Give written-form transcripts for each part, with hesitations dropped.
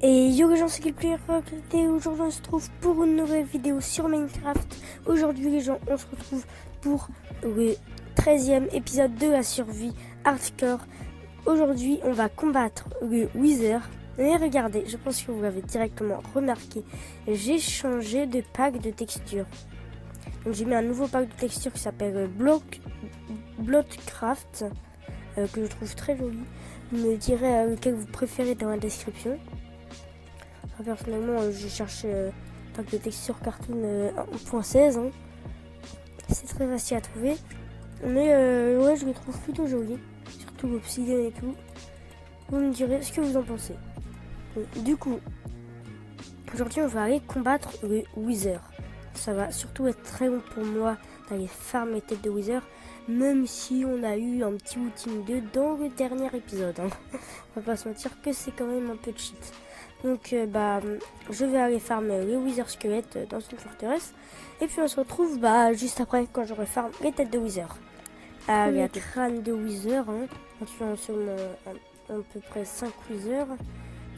Et yo les gens, c'est Killplayer. Aujourd'hui on se retrouve pour une nouvelle vidéo sur Minecraft. Aujourd'hui les gens, on se retrouve pour le 13e épisode de la survie hardcore. Aujourd'hui on va combattre le Wither. Et regardez, je pense que vous l'avez directement remarqué, j'ai changé de pack de texture. Donc j'ai mis un nouveau pack de texture qui s'appelle Bloodcraft, que je trouve très joli. Vous me direz lequel vous préférez dans la description. Personnellement, j'ai cherché pack de texture cartoon 1.16. Hein. C'est très facile à trouver. Mais ouais, je le trouve plutôt joli. Surtout l'obsidienne et tout. Vous me direz ce que vous en pensez. Donc, du coup, aujourd'hui, on va aller combattre le Wither. Ça va surtout être très long pour moi d'aller farmer les têtes de Wither. Même si on a eu un petit outil 2 dans le dernier épisode. Hein. On va pas se mentir que c'est quand même un peu cheat. Donc je vais aller farmer les Wither squelettes dans une forteresse. Et puis on se retrouve juste après quand j'aurai farmé les têtes de Wither. Il y a crâne de Wither. Hein. On tue seulement à peu près 5 Wither.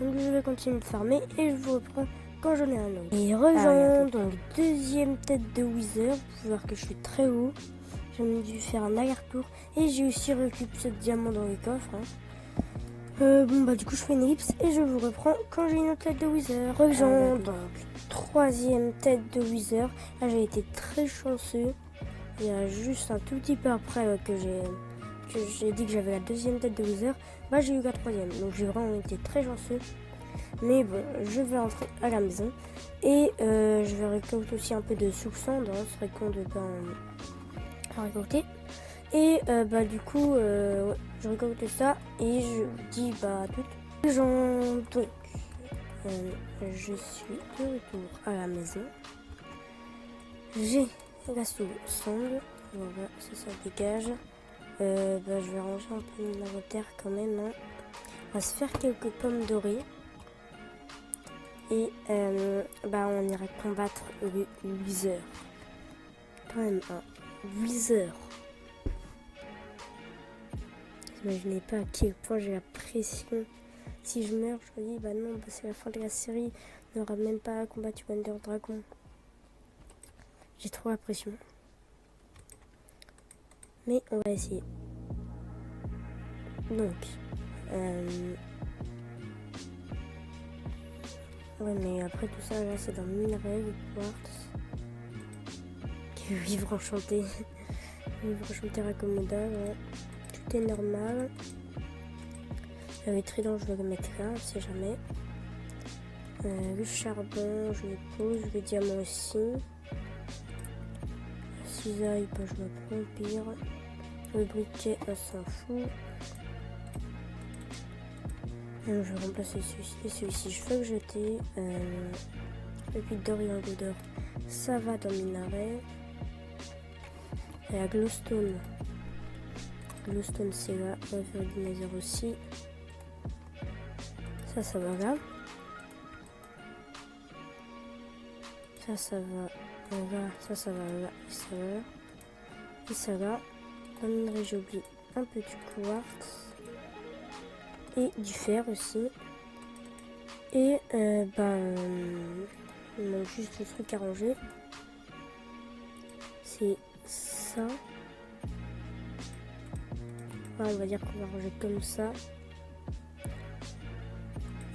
Donc je vais continuer de farmer et je vous reprends quand j'en ai un autre. Et rejoins donc deuxième tête de Wither. Vous pouvez voir que je suis très haut. J'ai dû faire un aller-retour. Et j'ai aussi récupéré ce diamant dans les coffres. Hein. Du coup je fais une ellipse et je vous reprends quand j'ai une autre tête de Wither. Rejoins donc troisième tête de Wither. Là j'ai été très chanceux. Il y a juste un tout petit peu après que j'ai dit que j'avais la deuxième tête de Wither. J'ai eu la troisième. Donc j'ai vraiment été très chanceux. Mais bon, je vais rentrer à la maison. Et je vais récolter aussi un peu de sous-cendre. Hein. Ce serait con de pas en récolter. Et du coup, je récolte ça et je vous dis à toutes. Donc, je suis de retour à la maison. J'ai la sous-sonde. Voilà, ça dégage. Je vais ranger un peu mon inventaire quand même. Hein. On va se faire quelques pommes dorées. Et on ira combattre le Wither. Quand même un Wither. Imaginez pas à quel point j'ai la pression. Si je meurs, je me dis non, c'est la fin de la série. On n'aura même pas combattu Wonder Dragon. J'ai trop la pression. Mais on va essayer. Donc, ouais, mais après tout ça, là, c'est dans le minerai, le quartz. Vivre enchanté. Vivre enchanté Raccommodar, ouais. Tout est normal. Le trident, je vais le mettre là, on sait jamais. Le charbon, je le pose. Le diamant aussi. La cisaille, je me prends au pire. Le briquet, on s'en fout. Je vais remplacer celui-ci et celui-ci. Je vais le jeter. Le puits d'or et un go d'or. Ça va dans le minerai. Et la glowstone. Glowstone, c'est là. On va faire du nether aussi. Ça va là. Ça va là. Ça va là. Et ça va là. Et ça va. Dans le minerai, j'oublie un peu du quartz. Et du fer aussi. Et on a juste le truc à ranger. C'est ça. Voilà, on va dire qu'on va ranger comme ça.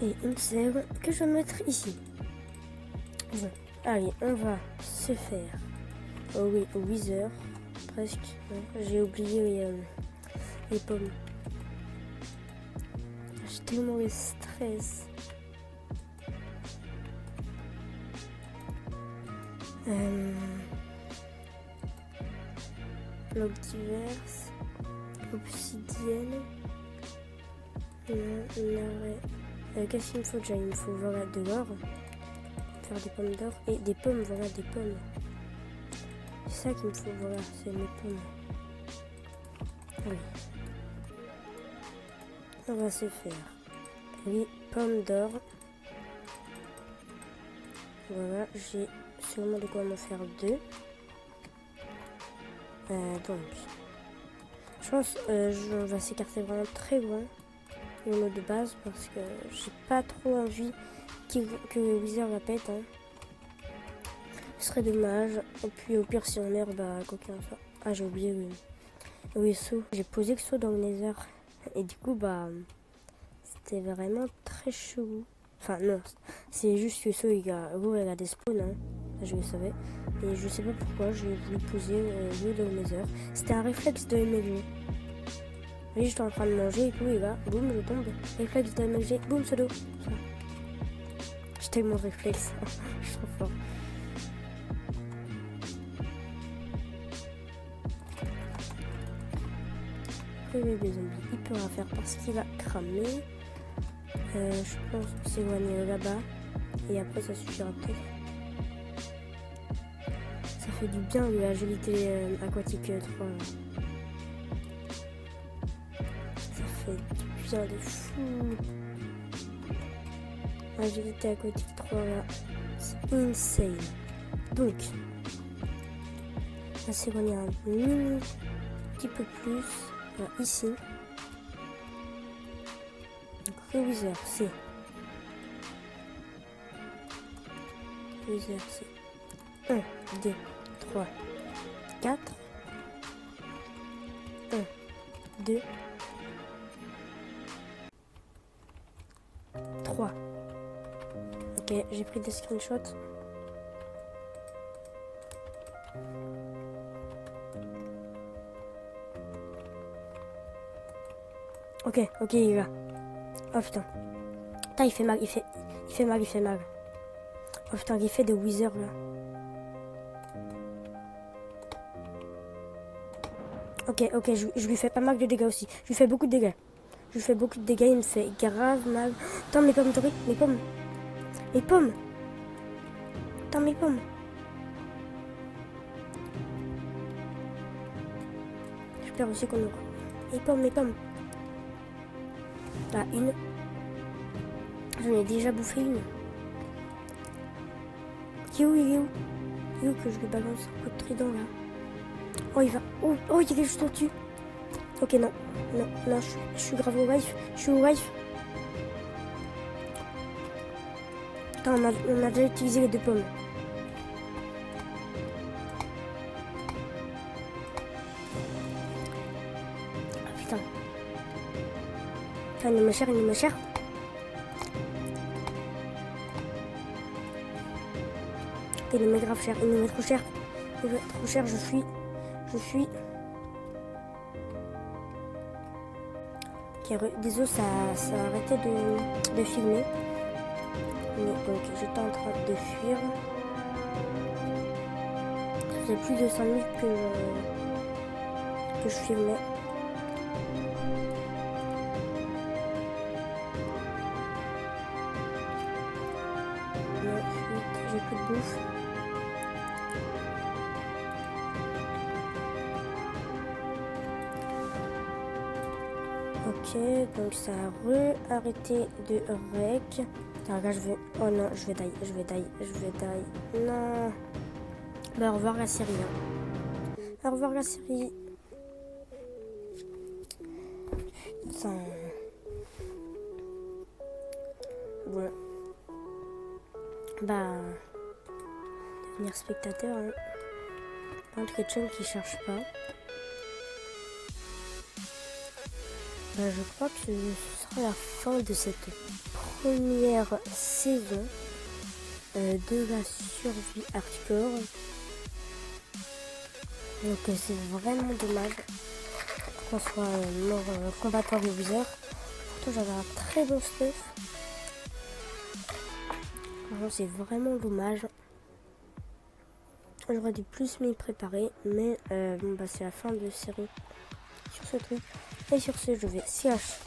Et une sève que je vais mettre ici. Bon, allez, on va se faire. Oh oui, au Wither. Presque. J'ai oublié les pommes. J'ai tellement de stress. Blocs divers. Obsidienne. Qu'est-ce qu'il me faut déjà? Il me faut voilà, de l'or. Faire des pommes d'or. Et des pommes, voilà, des pommes. C'est ça qu'il me faut, voilà, c'est mes pommes. Oui. On va se faire les pommes d'or. Voilà, j'ai sûrement de quoi m'en faire 2. Donc, je pense on va s'écarter vraiment très loin. YOLO de base parce que j'ai pas trop envie que Wither la pète. Hein. Ce serait dommage. Et puis au pire si on meurt, bah quoi qu'il en soit. Ah j'ai oublié le saut. J'ai posé le saut dans le nether. Et du coup bah c'était vraiment très chelou. Enfin non, c'est juste que le saut il a des spawns. Hein. Je le savais. Et je sais pas pourquoi j'ai voulu poser dans le nether. C'était un réflexe de MLG. Oui, j'étais en train de manger et tout, et là, boum, je tombe. Réflexe de MLG, boum, pseudo. J'ai tellement de réflexe. Je suis trop fort. Après, il y a des zombies. Il peut rien faire parce qu'il a cramé. Je pense s'éloigner là-bas. Et après, ça suffira peut-être. Ça fait du bien, l'agilité aquatique 3. Ça fait du bien de fou. Agilité aquatique 3 là, c'est insane. Donc, on va s'éloigner un petit peu plus. Ici. Donc, le Wither, c'est. Wither, c'est 1, 2, 3, 4. 1, 2, 3. Ok, j'ai pris des screenshots. Ok, il est là. Oh putain. Putain, il fait mal, il fait mal. Oh putain, il fait des Wither là. Ok, je lui fais pas mal de dégâts aussi. Je lui fais beaucoup de dégâts. Il me fait grave mal. Attends, mes pommes, mes pommes. Attends, mes pommes. J'espère aussi qu'on aura. Mes pommes. Là, une. J'en ai déjà bouffé une. Il est où que je lui balance un coup de trident là. Oh, il va. Oh, il est juste au-dessus. Ok, non, je suis grave au wife. Putain, on a déjà utilisé les 2 pommes. Ah putain. Putain, il est me cher. Il me met grave cher, il me met trop cher. Je fuis. Ok, désolé, ça a arrêté de filmer. Mais donc, j'étais en train de fuir. Ça faisait plus de 5 minutes que je filmais. Non, j'ai plus de bouffe. Ok, donc ça a arrêté de rec. Attends, là je vais. Oh non, je vais die. Non. Bah, au revoir la série. Hein. Au revoir la série. Putain. Bon. Bah. Devenir spectateur. Hein. Pas de chaîne qui cherche pas. Bah, je crois que ce sera la fin de cette première saison de la survie hardcore. Donc c'est vraiment dommage qu'on soit mort combattant de Wither. Pourtant j'avais un très bon stuff. Alors, c'est vraiment dommage. J'aurais dû plus m'y préparer, mais bon bah c'est la fin de série sur ce truc. Et sur ce, je vais CH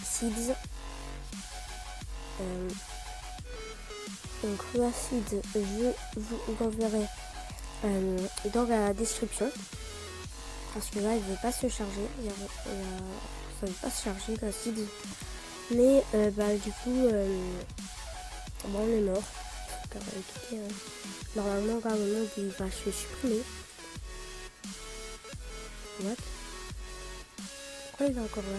Seeds. Donc le seed, je vous l'enverrai dans la description. Parce que là, il ne veut pas se charger. Ça ne veut pas se charger, le seed. Mais bah, du coup, bon, on est mort. Normalement, là, le monde il va se supprimer. What? Pourquoi il est encore là?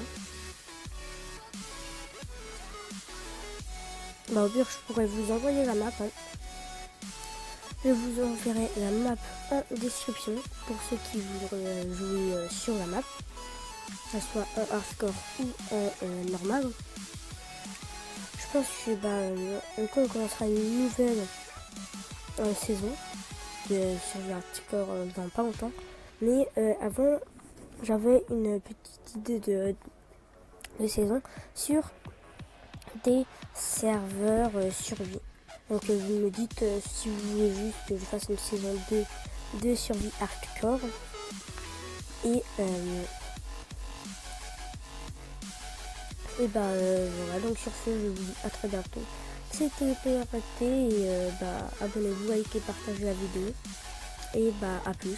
Bah au pire je pourrais vous envoyer la map. Hein. Je vous enverrai la map en description pour ceux qui voudraient jouer sur la map, que ce soit en hardcore ou en normal. Je pense que quand on commencera une nouvelle saison sur le hardcore dans pas longtemps. Mais avant, j'avais une petite idée de saison sur des serveurs survie. Donc vous me dites si vous voulez juste que je fasse une saison 2 de survie hardcore. Et voilà, donc sur ce, je vous dis à très bientôt. C'était PRT et abonnez-vous, likez, partagez la vidéo. Et à plus.